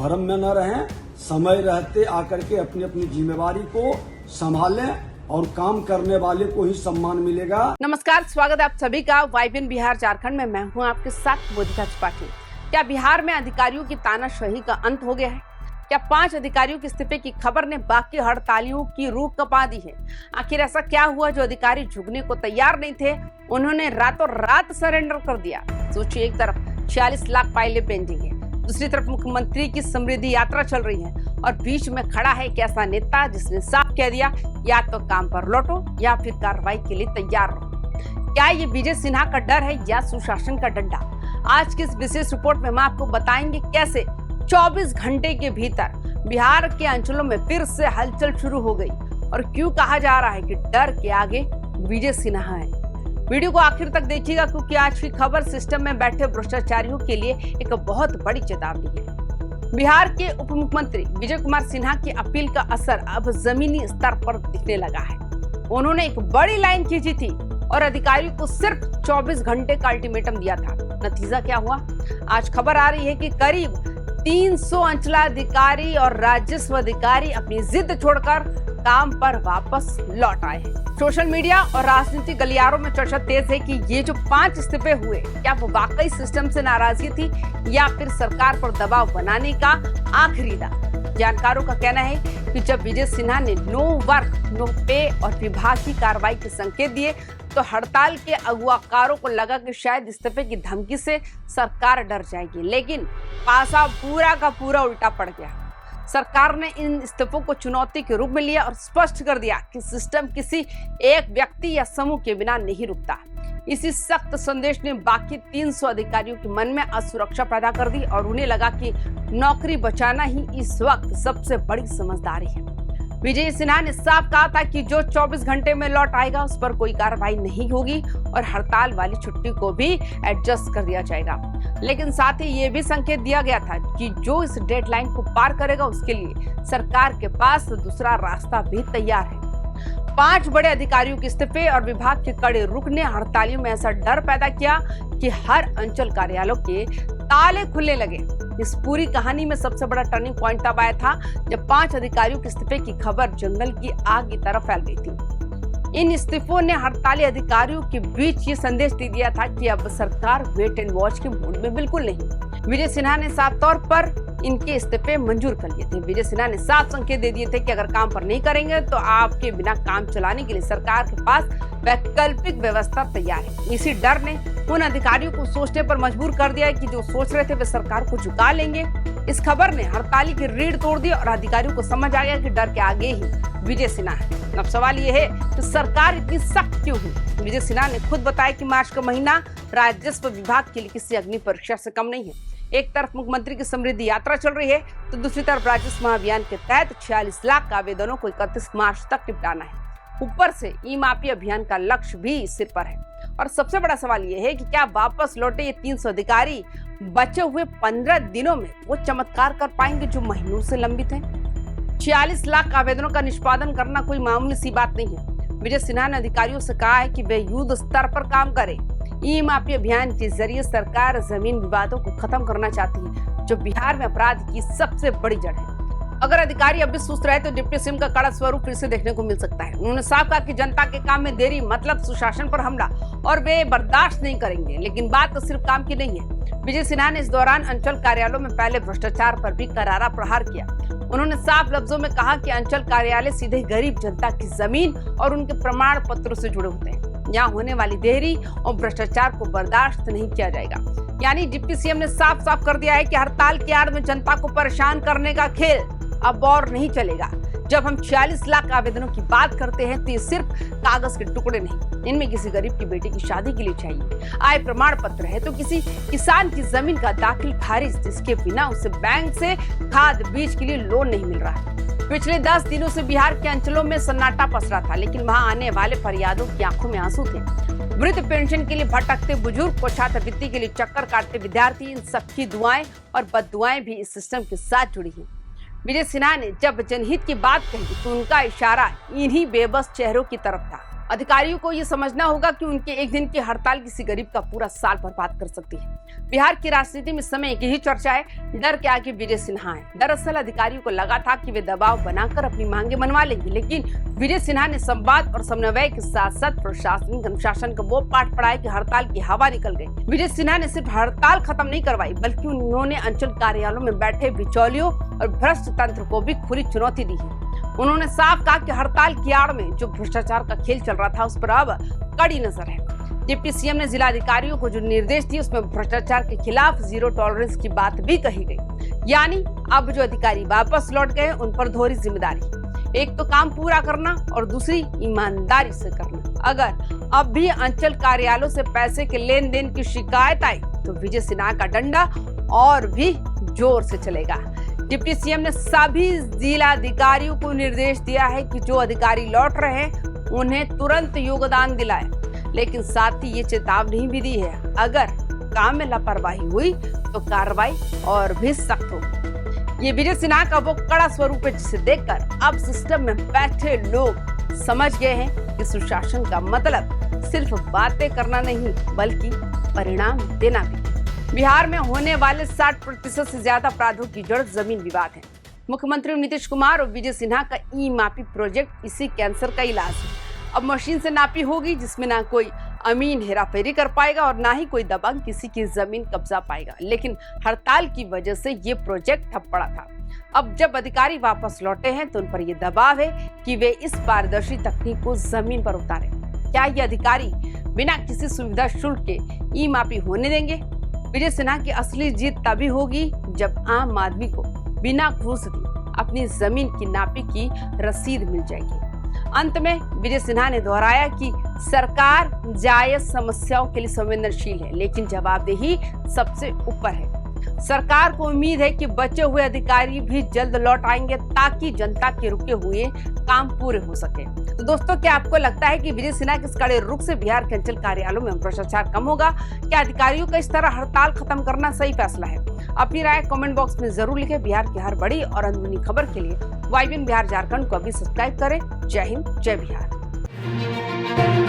भ्रम में न रहें, समय रहते आकर के अपनी अपनी जिम्मेवारी को संभालें और काम करने वाले को ही सम्मान मिलेगा। नमस्कार, स्वागत है आप सभी का वाइबिन बिहार झारखंड में। मैं हूं आपके साथ मोदिका त्रिपाठी। क्या बिहार में अधिकारियों की तानाशाही का अंत हो गया है? क्या 5 अधिकारियों के इस्तीफे की खबर ने बाकी हड़तालियों की रूह कपा दी है? आखिर ऐसा क्या हुआ जो अधिकारी झुकने को तैयार नहीं थे, उन्होंने रातों रात सरेंडर कर दिया? सोचिए, एक तरफ 46 लाख फाइलें पेंडिंग है, दूसरी तरफ मुख्यमंत्री की समृद्धि यात्रा चल रही है और बीच में खड़ा है एक ऐसा नेता जिसने साफ कह दिया, या तो काम पर लौटो या फिर कार्रवाई के लिए तैयार रहो। क्या ये विजय सिन्हा का डर है या सुशासन का डंडा? आज की इस विशेष रिपोर्ट में हम आपको बताएंगे कैसे 24 घंटे के भीतर बिहार के अंचलों में फिर से हलचल शुरू हो गई और क्यों कहा जा रहा है कि डर के आगे विजय सिन्हा है। वीडियो को आखिर तक देखिएगा क्योंकि आज की खबर सिस्टम में बैठे भ्रष्टाचारियों के लिए एक बहुत बड़ी चेतावनी है। बिहार के उप मुख्यमंत्री विजय कुमार सिन्हा की अपील का असर अब जमीनी स्तर पर दिखने लगा है। उन्होंने एक बड़ी लाइन खींची थी और अधिकारियों को सिर्फ 24 घंटे का अल्टीमेटम दिया था। नतीजा क्या हुआ? आज खबर आ रही है कि करीब 300 अंचलाधिकारी और राजस्व अधिकारी अपनी जिद छोड़कर काम पर वापस लौट आए हैं। सोशल मीडिया और राजनीतिक गलियारों में चर्चा तेज है कि ये जो 5 इस्तीफे हुए, क्या वो वाकई सिस्टम से नाराजगी थी या फिर सरकार पर दबाव बनाने का आखिरी दाव? जानकारों का कहना है कि जब विजय सिन्हा ने नो वर्क नो पे और विभाग की कार्रवाई के संकेत दिए तो हड़ताल के अगुवाकारों को लगा कि शायद इस्तीफे की धमकी से सरकार डर जाएगी, लेकिन पासा पूरा का पूरा उल्टा पड़ गया। सरकार ने इन इस्तीफों को चुनौती के रूप में लिया और स्पष्ट कर दिया कि सिस्टम किसी एक व्यक्ति या समूह के बिना नहीं रुकता। इसी सख्त संदेश ने बाकी 300 अधिकारियों के मन में असुरक्षा पैदा कर दी और उन्हें लगा कि नौकरी बचाना ही इस वक्त सबसे बड़ी समझदारी है। विजय सिन्हा ने साफ कहा था कि जो 24 घंटे में लौट आएगा उस पर कोई कार्रवाई नहीं होगी और हड़ताल वाली छुट्टी को भी एडजस्ट कर दिया जाएगा। लेकिन साथ ही ये भी संकेत दिया गया था कि जो इस डेडलाइन को पार करेगा उसके लिए सरकार के पास दूसरा रास्ता भी तैयार है। 5 बड़े अधिकारियों के इस्तीफे और विभाग के कड़े रुख ने हड़तालियों में ऐसा डर पैदा किया कि हर अंचल कार्यालयों के ताले खुलने लगे। इस पूरी कहानी में सबसे बड़ा टर्निंग पॉइंट तब आया था जब 5 अधिकारियों के इस्तीफे की खबर जंगल की आग की तरफ फैल गई थी। इन इस्तीफों ने हड़ताली अधिकारियों के बीच ये संदेश दे दिया था कि अब सरकार वेट एंड वॉच के मूड में बिल्कुल नहीं। विजय सिन्हा ने साफ तौर पर इनके इस्तीफे मंजूर कर लिए थे। विजय सिन्हा ने साफ संकेत दे दिए थे कि अगर काम पर नहीं करेंगे तो आपके बिना काम चलाने के लिए सरकार के पास वैकल्पिक व्यवस्था तैयार है। इसी डर ने उन अधिकारियों को सोचने पर मजबूर कर दिया है कि जो सोच रहे थे वे सरकार को झुका लेंगे। इस खबर ने हड़ताली की रीढ़ तोड़ दी और अधिकारियों को समझ आ गया कि डर के आगे ही विजय सिन्हा है। अब सवाल ये है कि सरकार इतनी सख्त क्यों हुई? विजय सिन्हा ने खुद बताया कि मार्च का महीना राजस्व विभाग के लिए किसी अग्नि परीक्षा से कम नहीं है। एक तरफ मुख्यमंत्री की समृद्धि यात्रा चल रही है तो दूसरी तरफ राजस्व महाअभियान के तहत 46 लाख आवेदनों को 31 मार्च तक निपटाना है। ऊपर से ई माफी अभियान का लक्ष्य भी सिर पर है। और सबसे बड़ा सवाल यह है कि क्या वापस लौटे ये 300 अधिकारी बचे हुए 15 दिनों में वो चमत्कार कर पाएंगे जो महीनों से लंबित है? 46 लाख आवेदनों का निष्पादन करना कोई मामूली सी बात नहीं है। विजय सिन्हा ने अधिकारियों से कहा है कि वे युद्ध स्तर पर काम करें। ई माफी अभियान के जरिए सरकार जमीन विवादों को खत्म करना चाहती है जो बिहार में अपराध की सबसे बड़ी जड़ है। अगर अधिकारी अब भी सुस्त रहे तो डिप्टी सीएम का कड़ा स्वरूप फिर से देखने को मिल सकता है। उन्होंने साफ कहा कि जनता के काम में देरी मतलब सुशासन पर हमला और वे बर्दाश्त नहीं करेंगे। लेकिन बात तो सिर्फ काम की नहीं है। विजय सिन्हा ने इस दौरान अंचल कार्यालयों में पहले भ्रष्टाचार पर भी करारा प्रहार किया। उन्होंने साफ लफ्जों में कहा कि अंचल कार्यालय सीधे गरीब जनता की जमीन और उनके प्रमाण पत्रों से जुड़े होते हैं। यहाँ होने वाली देरी और भ्रष्टाचार को बर्दाश्त नहीं किया जाएगा। यानी डिप्टी सीएम ने साफ साफ कर दिया है कि हड़ताल की आड़ में जनता को परेशान करने का खेल अब और नहीं चलेगा। जब हम 46 लाख आवेदनों की बात करते हैं तो ये सिर्फ कागज के टुकड़े नहीं, इनमें किसी गरीब की बेटी की शादी के लिए चाहिए आय प्रमाण पत्र है तो किसी किसान की जमीन का दाखिल खारिज जिसके बिना उसे बैंक से खाद बीज के लिए लोन नहीं मिल रहा है। पिछले 10 दिनों से बिहार के अंचलों में सन्नाटा पसरा था, लेकिन वहां आने वाले फरियादों की आंखों में आंसू थे। वृद्ध पेंशन के लिए भटकते बुजुर्ग को छात्रवृत्ति के लिए चक्कर काटते विद्यार्थी, इन सबकी दुआएं और बददुआएं भी इस सिस्टम के साथ जुड़ी हैं। विजय सिन्हा ने जब जनहित की बात कही तो उनका इशारा इन्हीं बेबस चेहरों की तरफ था। अधिकारियों को ये समझना होगा कि उनके एक दिन की हड़ताल किसी गरीब का पूरा साल बर्बाद कर सकती है। बिहार की राजनीति में इस समय एक ही चर्चा है, डर के आगे विजय सिन्हा है। दरअसल अधिकारियों को लगा था कि वे दबाव बनाकर अपनी मांगे मनवा लेंगे, लेकिन विजय सिन्हा ने संवाद और समन्वय के साथ साथ प्रशासनिक अनुशासन का वो पाठ पढ़ाया कि हड़ताल की हवा निकल गई। विजय सिन्हा ने सिर्फ हड़ताल खत्म नहीं करवाई, बल्कि उन्होंने अंचल कार्यालयों में बैठे बिचौलियों और भ्रष्ट तंत्र को भी खुली चुनौती दी है। उन्होंने साफ कहा कि हड़ताल की आड़ में जो भ्रष्टाचार का खेल चल रहा था उस पर अब कड़ी नजर है। डिप्टी सीएम ने जिला अधिकारियों को जो निर्देश दिए उसमें भ्रष्टाचार के खिलाफ जीरो टॉलरेंस की बात भी कही गई। यानी अब जो अधिकारी वापस लौट गए उन पर दोहरी जिम्मेदारी, एक तो काम पूरा करना और दूसरी ईमानदारी से करना। अगर अब भी अंचल कार्यालयों से पैसे के लेन देन की शिकायत आई तो विजय सिन्हा का डंडा और भी जोर से चलेगा। डिप्टी सीएम ने सभी जिला अधिकारियों को निर्देश दिया है कि जो अधिकारी लौट रहे हैं उन्हें तुरंत योगदान दिलाए, लेकिन साथ ही ये चेतावनी भी दी है, अगर काम में लापरवाही हुई तो कार्रवाई और भी सख्त होगी। ये विजय सिन्हा का वो कड़ा स्वरूप है जिसे देखकर अब सिस्टम में बैठे लोग समझ गए हैं कि सुशासन का मतलब सिर्फ बातें करना नहीं बल्कि परिणाम देना भी। बिहार में होने वाले 60% से ज्यादा अपराधों की जड़ जमीन विवाद है। मुख्यमंत्री नीतीश कुमार और विजय सिन्हा का ई मापी प्रोजेक्ट इसी कैंसर का इलाज है। अब मशीन से नापी होगी जिसमें ना कोई अमीन हेराफेरी कर पाएगा और ना ही कोई दबंग किसी की जमीन कब्जा पाएगा। लेकिन हड़ताल की वजह से ये प्रोजेक्ट ठप पड़ा था। अब जब अधिकारी वापस लौटे हैं तो उन पर यह दबाव है कि वे इस पारदर्शी तकनीक को जमीन पर उतारें। क्या ये अधिकारी बिना किसी सुविधा शुल्क के ई मापी होने देंगे? विजय सिन्हा की असली जीत तभी होगी जब आम आदमी को बिना घूस दिए अपनी जमीन की नापी की रसीद मिल जाएगी। अंत में विजय सिन्हा ने दोहराया कि सरकार जायज समस्याओं के लिए संवेदनशील है, लेकिन जवाबदेही सबसे ऊपर है। सरकार को उम्मीद है कि बचे हुए अधिकारी भी जल्द लौट आएंगे ताकि जनता के रुके हुए काम पूरे हो सके। तो दोस्तों, क्या आपको लगता है कि विजय सिन्हा के इस कड़े रुख से बिहार के अंचल कार्यालयों में भ्रष्टाचार कम होगा? क्या अधिकारियों का इस तरह हड़ताल खत्म करना सही फैसला है? अपनी राय कमेंट बॉक्स में जरूर लिखें। बिहार की हर बड़ी और अंदरूनी खबर के लिए YBN बिहार झारखंड को अभी सब्सक्राइब करें। जय हिंद, जय बिहार।